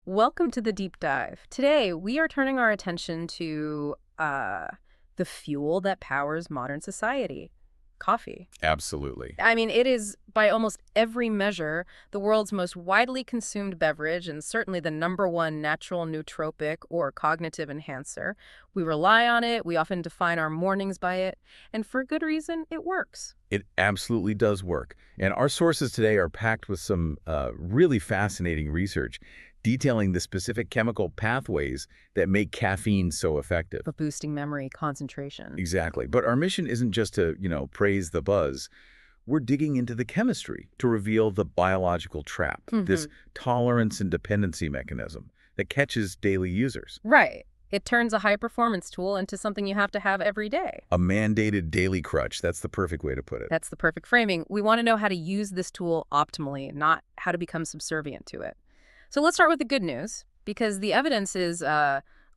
Welcome to the deep dive. Today, we are turning our attention to the fuel that powers modern society, coffee. Absolutely. I mean, it is, by almost every measure, the world's most widely consumed beverage and certainly the #1 natural nootropic or cognitive enhancer. We rely on it, we often define our mornings by it, and for good reason, it works. It absolutely does work. And our sources today are packed with some really fascinating research detailing the specific chemical pathways that make caffeine so effective. For boosting memory, concentration. Exactly. But our mission isn't just to, praise the buzz. We're digging into the chemistry to reveal the biological trap, this tolerance and dependency mechanism that catches daily users. Right. It turns a high-performance tool into something you have to have every day. A mandated daily crutch. That's the perfect way to put it. That's the perfect framing. We want to know how to use this tool optimally, not how to become subservient to it. So let's start with the good news, because the evidence is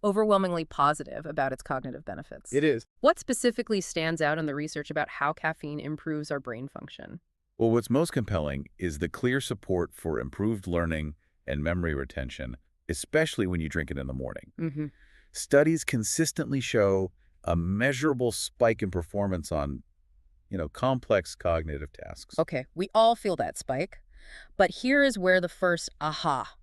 overwhelmingly positive about its cognitive benefits. It is. What specifically stands out in the research about how caffeine improves our brain function? Well, what's most compelling is the clear support for improved learning and memory retention, especially when you drink it in the morning. Studies consistently show a measurable spike in performance on, complex cognitive tasks. Okay, we all feel that spike. But here is where the first aha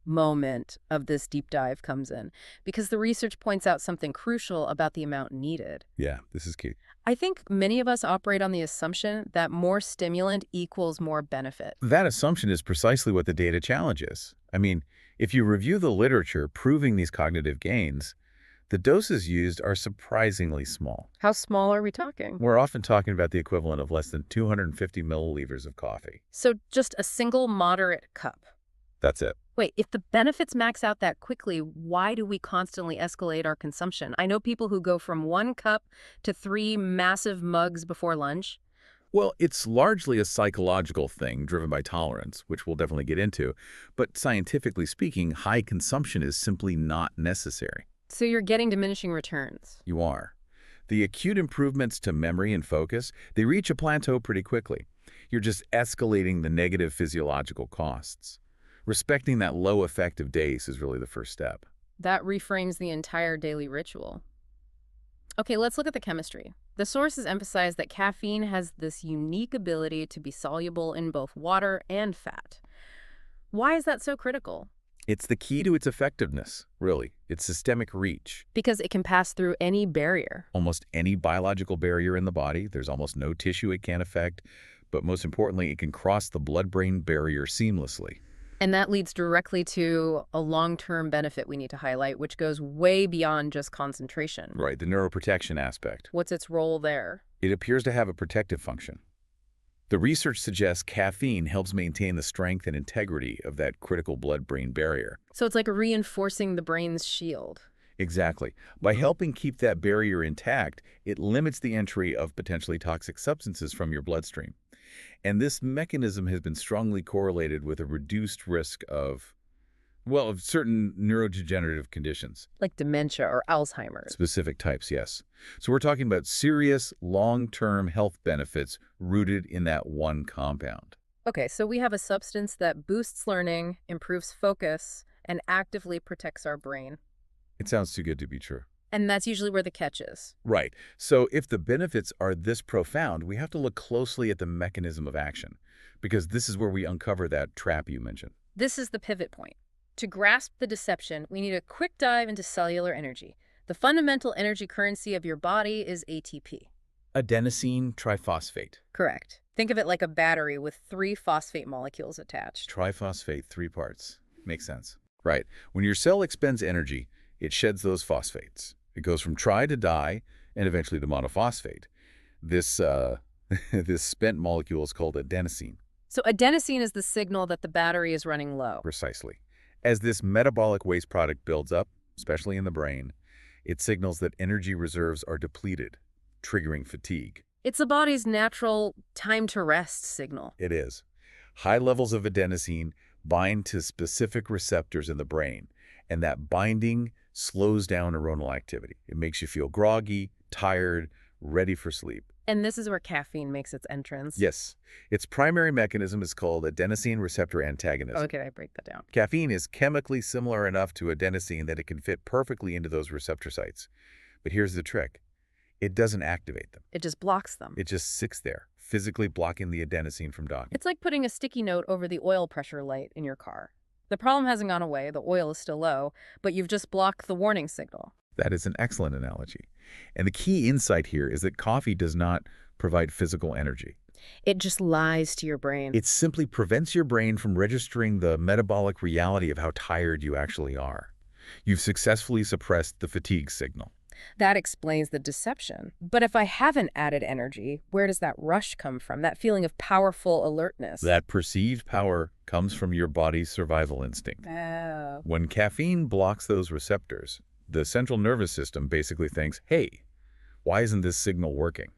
moment of this deep dive comes in, because the research points out something crucial about the amount needed. Yeah, this is key. I think many of us operate on the assumption that more stimulant equals more benefit. That assumption is precisely what the data challenges. I mean, if you review the literature proving these cognitive gains, the doses used are surprisingly small. How small are we talking? We're often talking about the equivalent of less than 250 milliliters of coffee. So just a single moderate cup. That's it. Wait, if the benefits max out that quickly, why do we constantly escalate our consumption? I know people who go from 1 cup to 3 massive mugs before lunch. Well, it's largely a psychological thing driven by tolerance, which we'll definitely get into. But scientifically speaking, high consumption is simply not necessary. So you're getting diminishing returns. You are. The acute improvements to memory and focus, they reach a plateau pretty quickly. You're just escalating the negative physiological costs. Respecting that low effective dose is really the first step. That reframes the entire daily ritual. Okay, let's look at the chemistry. The sources emphasize that caffeine has this unique ability to be soluble in both water and fat. Why is that so critical? It's the key to its effectiveness, really. Its systemic reach. Because it can pass through any barrier. Almost any biological barrier in the body. There's almost no tissue it can't affect. But most importantly, it can cross the blood-brain barrier seamlessly. And that leads directly to a long-term benefit we need to highlight, which goes way beyond just concentration. Right, the neuroprotection aspect. What's its role there? It appears to have a protective function. The research suggests caffeine helps maintain the strength and integrity of that critical blood-brain barrier. So it's like reinforcing the brain's shield. Exactly. By helping keep that barrier intact, it limits the entry of potentially toxic substances from your bloodstream. And this mechanism has been strongly correlated with a reduced risk of certain neurodegenerative conditions. Like dementia or Alzheimer's. Specific types, yes. So we're talking about serious, long-term health benefits rooted in that one compound. Okay, so we have a substance that boosts learning, improves focus, and actively protects our brain. It sounds too good to be true. And that's usually where the catch is. Right. So if the benefits are this profound, we have to look closely at the mechanism of action, because this is where we uncover that trap you mentioned. This is the pivot point. To grasp the deception, we need a quick dive into cellular energy. The fundamental energy currency of your body is ATP. Adenosine triphosphate. Correct. Think of it like a battery with 3 phosphate molecules attached. Triphosphate, 3 parts. Makes sense. Right. When your cell expends energy, it sheds those phosphates. It goes from tri to di and eventually to monophosphate. This this spent molecule is called adenosine. So adenosine is the signal that the battery is running low. Precisely. As this metabolic waste product builds up, especially in the brain, it signals that energy reserves are depleted, triggering fatigue. It's the body's natural time-to-rest signal. It is. High levels of adenosine bind to specific receptors in the brain, and that binding slows down neuronal activity. It makes you feel groggy, tired, ready for sleep. And this is where caffeine makes its entrance. Yes. Its primary mechanism is called adenosine receptor antagonism. Okay, I break that down. Caffeine is chemically similar enough to adenosine that it can fit perfectly into those receptor sites. But here's the trick. It doesn't activate them. It just blocks them. It just sits there, physically blocking the adenosine from docking. It's like putting a sticky note over the oil pressure light in your car. The problem hasn't gone away, the oil is still low, but you've just blocked the warning signal. That is an excellent analogy. And the key insight here is that coffee does not provide physical energy. It just lies to your brain. It simply prevents your brain from registering the metabolic reality of how tired you actually are. You've successfully suppressed the fatigue signal. That explains the deception. But if I haven't added energy, where does that rush come from? That feeling of powerful alertness? That perceived power comes from your body's survival instinct. Oh. When caffeine blocks those receptors, the central nervous system basically thinks, hey, why isn't this signal working?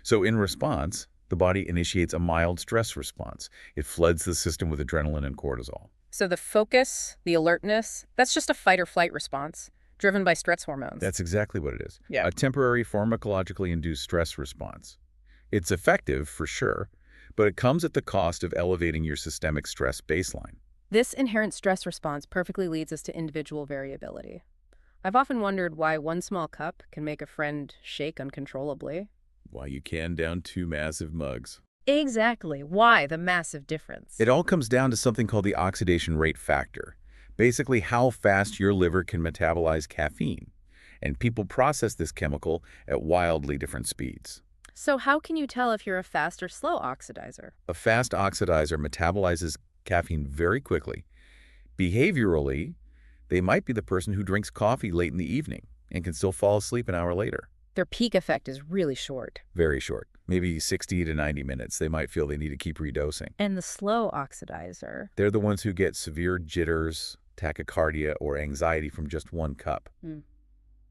So in response, the body initiates a mild stress response. It floods the system with adrenaline and cortisol. So the focus, the alertness, that's just a fight or flight response, driven by stress hormones. That's exactly what it is. Yeah. A temporary pharmacologically induced stress response. It's effective, for sure, but it comes at the cost of elevating your systemic stress baseline. This inherent stress response perfectly leads us to individual variability. I've often wondered why one small cup can make a friend shake uncontrollably. Why you can down 2 massive mugs. Exactly. Why the massive difference? It all comes down to something called the oxidation rate factor. Basically, how fast your liver can metabolize caffeine. And people process this chemical at wildly different speeds. So how can you tell if you're a fast or slow oxidizer? A fast oxidizer metabolizes caffeine very quickly. Behaviorally, they might be the person who drinks coffee late in the evening and can still fall asleep an hour later. Their peak effect is really short. Very short, maybe 60 to 90 minutes. They might feel they need to keep redosing. And the slow oxidizer? They're the ones who get severe jitters, tachycardia, or anxiety from just one cup.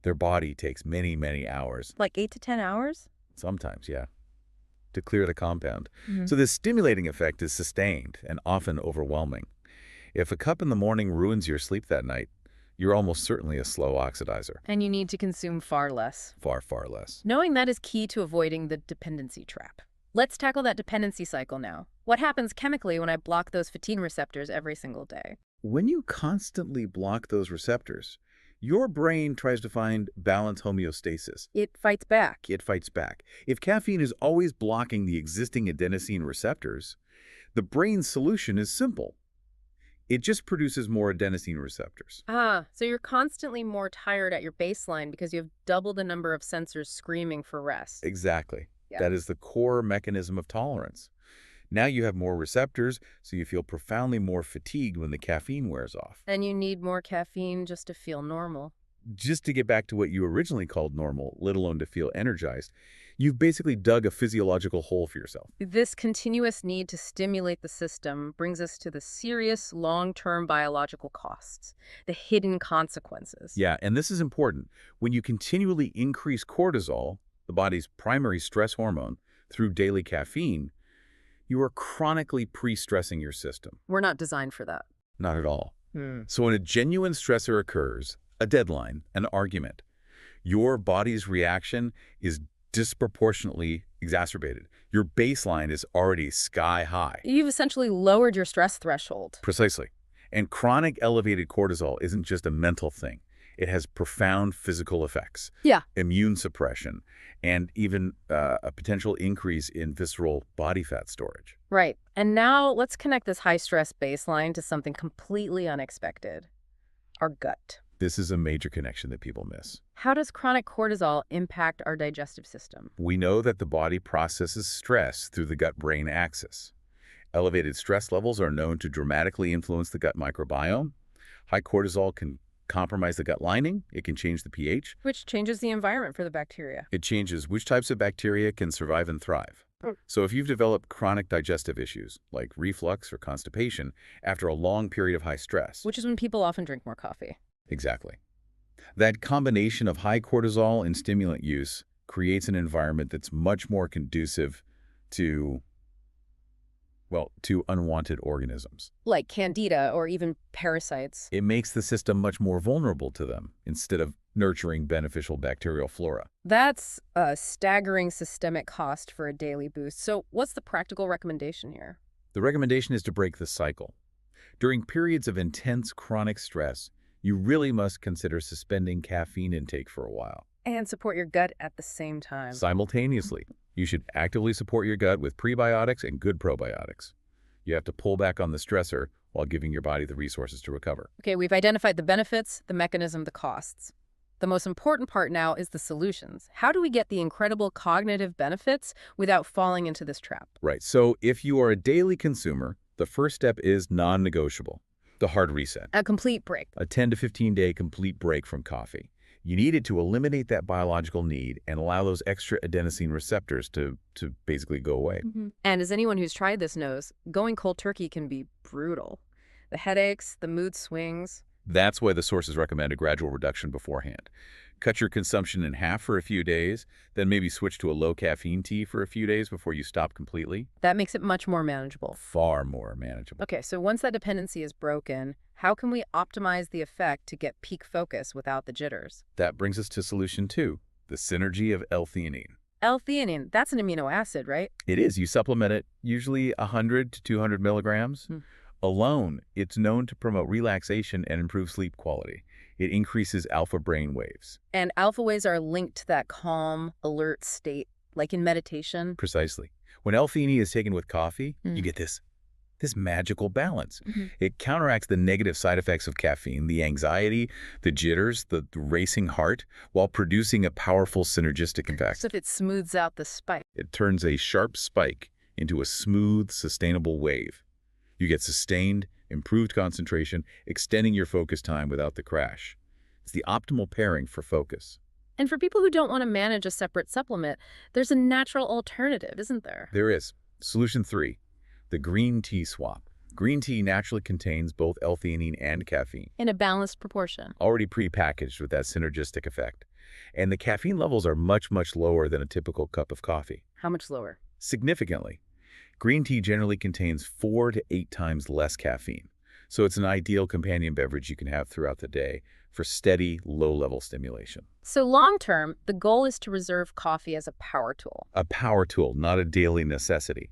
Their body takes many, many hours. Like 8 to 10 hours? Sometimes, yeah, to clear the compound. So this stimulating effect is sustained and often overwhelming. If a cup in the morning ruins your sleep that night, you're almost certainly a slow oxidizer. And you need to consume far less. Far, far less. Knowing that is key to avoiding the dependency trap. Let's tackle that dependency cycle now. What happens chemically when I block those fatigue receptors every single day? When you constantly block those receptors, your brain tries to find balance homeostasis. It fights back. It fights back. If caffeine is always blocking the existing adenosine receptors, the brain's solution is simple. It just produces more adenosine receptors. So you're constantly more tired at your baseline because you have double the number of sensors screaming for rest. Exactly. Yeah. That is the core mechanism of tolerance. Now you have more receptors, so you feel profoundly more fatigued when the caffeine wears off. And you need more caffeine just to feel normal. Just to get back to what you originally called normal, let alone to feel energized, you've basically dug a physiological hole for yourself. This continuous need to stimulate the system brings us to the serious long-term biological costs, the hidden consequences. Yeah, and this is important. When you continually increase cortisol, the body's primary stress hormone, through daily caffeine, you are chronically pre-stressing your system. We're not designed for that. Not at all. So when a genuine stressor occurs, a deadline, an argument, your body's reaction is disproportionately exacerbated. Your baseline is already sky high. You've essentially lowered your stress threshold. Precisely. And chronic elevated cortisol isn't just a mental thing. It has profound physical effects. Yeah. Immune suppression, and even a potential increase in visceral body fat storage. Right. And now let's connect this high-stress baseline to something completely unexpected. Our gut. This is a major connection that people miss. How does chronic cortisol impact our digestive system? We know that the body processes stress through the gut-brain axis. Elevated stress levels are known to dramatically influence the gut microbiome. High cortisol can compromise the gut lining. It can change the pH. Which changes the environment for the bacteria. It changes which types of bacteria can survive and thrive. So if you've developed chronic digestive issues, like reflux or constipation, after a long period of high stress. Which is when people often drink more coffee. Exactly. That combination of high cortisol and stimulant use creates an environment that's much more conducive to unwanted organisms. Like candida or even parasites. It makes the system much more vulnerable to them instead of nurturing beneficial bacterial flora. That's a staggering systemic cost for a daily boost. So what's the practical recommendation here? The recommendation is to break the cycle. During periods of intense chronic stress, you really must consider suspending caffeine intake for a while. And support your gut at the same time. Simultaneously, you should actively support your gut with prebiotics and good probiotics. You have to pull back on the stressor while giving your body the resources to recover. Okay, we've identified the benefits, the mechanism, the costs. The most important part now is the solutions. How do we get the incredible cognitive benefits without falling into this trap? Right, so if you are a daily consumer, the first step is non-negotiable, the hard reset, A complete break. a 10 to 15-day complete break from coffee. You need it to eliminate that biological need and allow those extra adenosine receptors to basically go away. And as anyone who's tried this knows, going cold turkey can be brutal. The headaches, the mood swings. That's why the sources recommend a gradual reduction beforehand. Cut your consumption in half for a few days, then maybe switch to a low-caffeine tea for a few days before you stop completely. That makes it much more manageable. Far more manageable. Okay, so once that dependency is broken, how can we optimize the effect to get peak focus without the jitters? That brings us to solution 2, the synergy of L-theanine. L-theanine, that's an amino acid, right? It is. You supplement it, usually 100 to 200 milligrams. Alone, it's known to promote relaxation and improve sleep quality. It increases alpha brain waves. And alpha waves are linked to that calm, alert state, like in meditation. Precisely. When L-theanine is taken with coffee, you get this magical balance. It counteracts the negative side effects of caffeine, the anxiety, the jitters, the racing heart, while producing a powerful synergistic effect. So if it smooths out the spike. It turns a sharp spike into a smooth, sustainable wave. You get sustained, improved concentration, extending your focus time without the crash. It's the optimal pairing for focus. And for people who don't want to manage a separate supplement, there's a natural alternative, isn't there? There is. Solution 3, the green tea swap. Green tea naturally contains both L-theanine and caffeine, In a balanced proportion. already pre-packaged with that synergistic effect. And the caffeine levels are much, much lower than a typical cup of coffee. How much lower? Significantly. Green tea generally contains 4 to 8 times less caffeine, so it's an ideal companion beverage you can have throughout the day for steady, low-level stimulation. So long-term, the goal is to reserve coffee as a power tool. A power tool, not a daily necessity.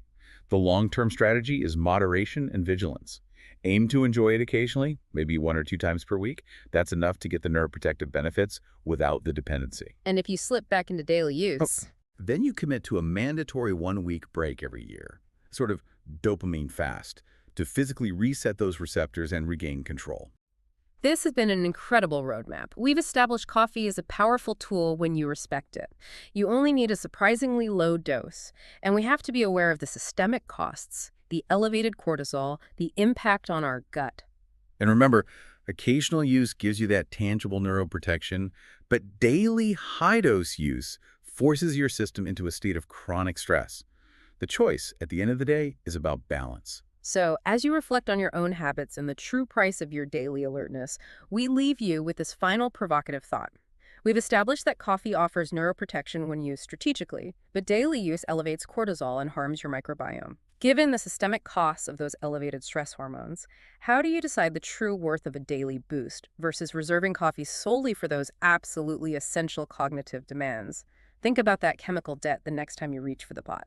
The long-term strategy is moderation and vigilance. Aim to enjoy it occasionally, maybe 1 or 2 times per week. That's enough to get the neuroprotective benefits without the dependency. And if you slip back into daily use... Then you commit to a mandatory 1-week break every year, sort of dopamine fast, to physically reset those receptors and regain control. This has been an incredible roadmap. We've established coffee as a powerful tool when you respect it. You only need a surprisingly low dose. And we have to be aware of the systemic costs, the elevated cortisol, the impact on our gut. And remember, occasional use gives you that tangible neuroprotection, but daily high-dose use forces your system into a state of chronic stress. The choice, at the end of the day, is about balance. So, as you reflect on your own habits and the true price of your daily alertness, we leave you with this final provocative thought. We've established that coffee offers neuroprotection when used strategically, but daily use elevates cortisol and harms your microbiome. Given the systemic costs of those elevated stress hormones, how do you decide the true worth of a daily boost versus reserving coffee solely for those absolutely essential cognitive demands? Think about that chemical debt the next time you reach for the pot.